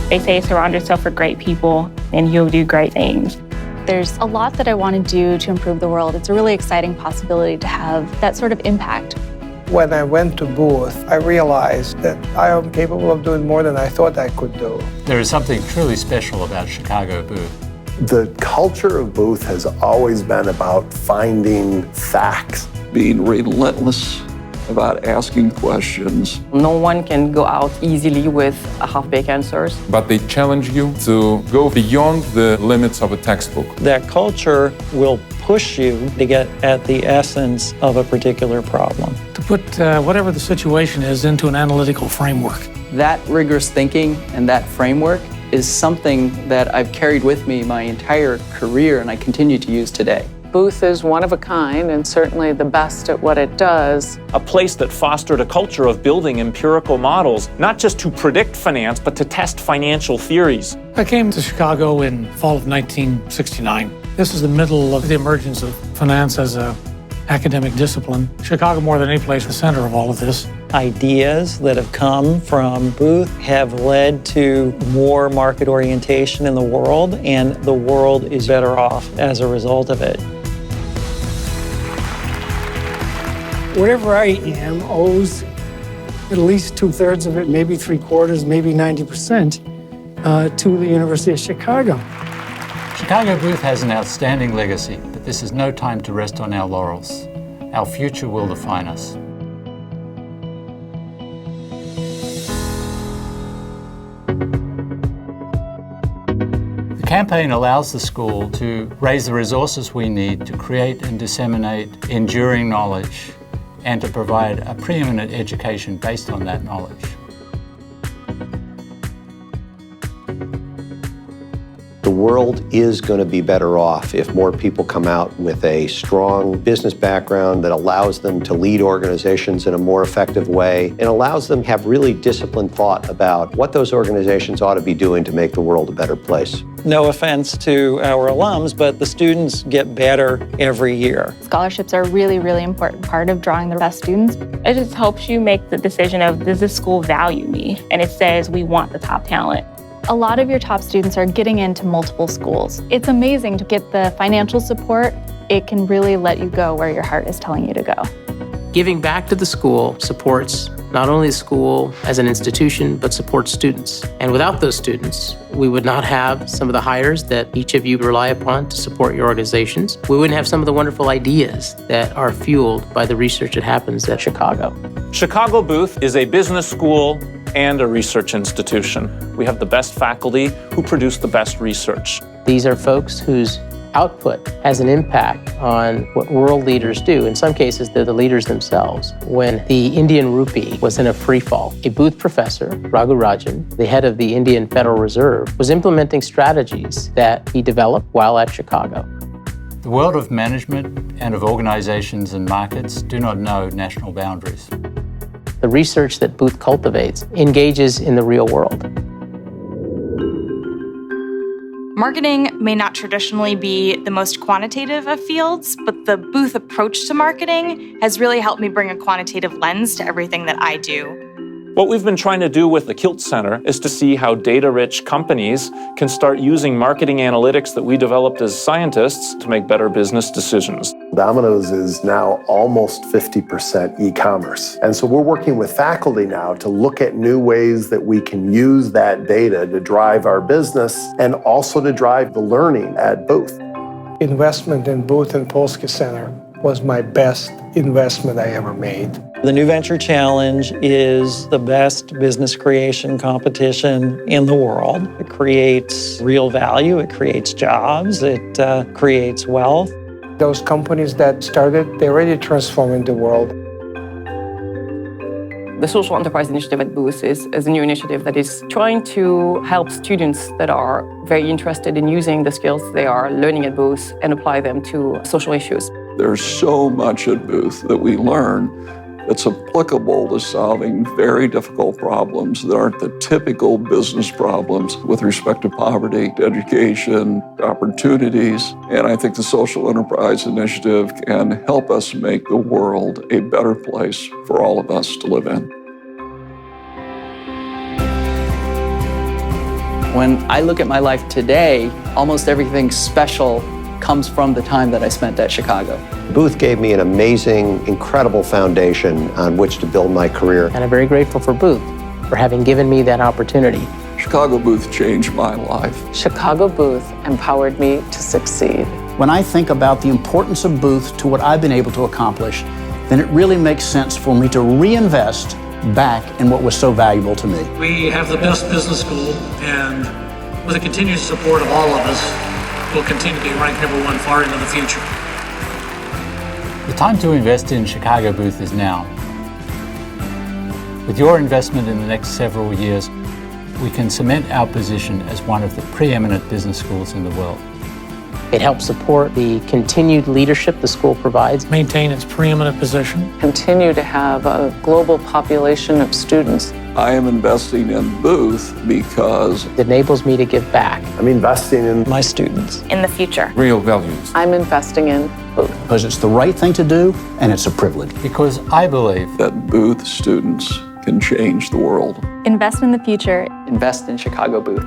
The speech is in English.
They say surround yourself with great people and you'll do great things. There's a lot that I want to do to improve the world. It's a really exciting possibility to have that sort of impact. When I went to Booth, I realized that I am capable of doing more than I thought I could do. There is something truly special about Chicago Booth. The culture of Booth has always been about finding facts. Being relentless about asking questions. No one can go out easily with half-baked answers. But they challenge you to go beyond the limits of a textbook. That culture will push you to get at the essence of a particular problem. To put whatever the situation is into an analytical framework. That rigorous thinking and that framework is something that I've carried with me my entire career and I continue to use today. Booth is one of a kind and certainly the best at what it does. A place that fostered a culture of building empirical models, not just to predict finance, but to test financial theories. I came to Chicago in fall of 1969. This is the middle of the emergence of finance as an academic discipline. Chicago, more than any place, the center of all of this. Ideas that have come from Booth have led to more market orientation in the world, and the world is better off as a result of it. Whatever I am owes at least 2/3 of it, maybe 3/4, maybe 90%, to the University of Chicago. Chicago Booth has an outstanding legacy, but this is no time to rest on our laurels. Our future will define us. The campaign allows the school to raise the resources we need to create and disseminate enduring knowledge and to provide a preeminent education based on that knowledge. The world is going to be better off if more people come out with a strong business background that allows them to lead organizations in a more effective way and allows them to have really disciplined thought about what those organizations ought to be doing to make the world a better place. No offense to our alums, but the students get better every year. Scholarships are a really, really important part of drawing the best students. It just helps you make the decision of, does this school value me? And it says we want the top talent. A lot of your top students are getting into multiple schools. It's amazing to get the financial support. It can really let you go where your heart is telling you to go. Giving back to the school supports not only the school as an institution, but supports students. And without those students, we would not have some of the hires that each of you rely upon to support your organizations. We wouldn't have some of the wonderful ideas that are fueled by the research that happens at Chicago. Chicago Booth is a business school and a research institution. We have the best faculty who produce the best research. These are folks whose output has an impact on what world leaders do. In some cases, they're the leaders themselves. When the Indian rupee was in a free fall, a Booth professor, Raghu Rajan, the head of the Indian Federal Reserve, was implementing strategies that he developed while at Chicago. The world of management and of organizations and markets do not know national boundaries. The research that Booth cultivates engages in the real world. Marketing may not traditionally be the most quantitative of fields, but the Booth approach to marketing has really helped me bring a quantitative lens to everything that I do. What we've been trying to do with the Kilt Center is to see how data-rich companies can start using marketing analytics that we developed as scientists to make better business decisions. Domino's is now almost 50% e-commerce. And so we're working with faculty now to look at new ways that we can use that data to drive our business and also to drive the learning at Booth. Investment in Booth and Polsky Center was my best investment I ever made. The New Venture Challenge is the best business creation competition in the world. It creates real value, it creates jobs, it creates wealth. Those companies that started, they're already transforming the world. The Social Enterprise Initiative at Booth is a new initiative that is trying to help students that are very interested in using the skills they are learning at Booth and apply them to social issues. There's so much at Booth that we learn that's applicable to solving very difficult problems that aren't the typical business problems with respect to poverty, education, opportunities. And I think the Social Enterprise Initiative can help us make the world a better place for all of us to live in. When I look at my life today, almost everything special comes from the time that I spent at Chicago. Booth gave me an amazing, incredible foundation on which to build my career. And I'm very grateful for Booth for having given me that opportunity. Chicago Booth changed my life. Chicago Booth empowered me to succeed. When I think about the importance of Booth to what I've been able to accomplish, then it really makes sense for me to reinvest back in what was so valuable to me. We have the best business school, and with the continued support of all of us, we'll continue to be ranked #1 far into the future. The time to invest in Chicago Booth is now. With your investment in the next several years, we can cement our position as one of the preeminent business schools in the world. It helps support the continued leadership the school provides. Maintain its preeminent position. Continue to have a global population of students. I am investing in Booth because it enables me to give back. I'm investing in my students. In the future. Real values. I'm investing in Booth. Because it's the right thing to do, and it's a privilege. Because I believe that Booth students can change the world. Invest in the future. Invest in Chicago Booth.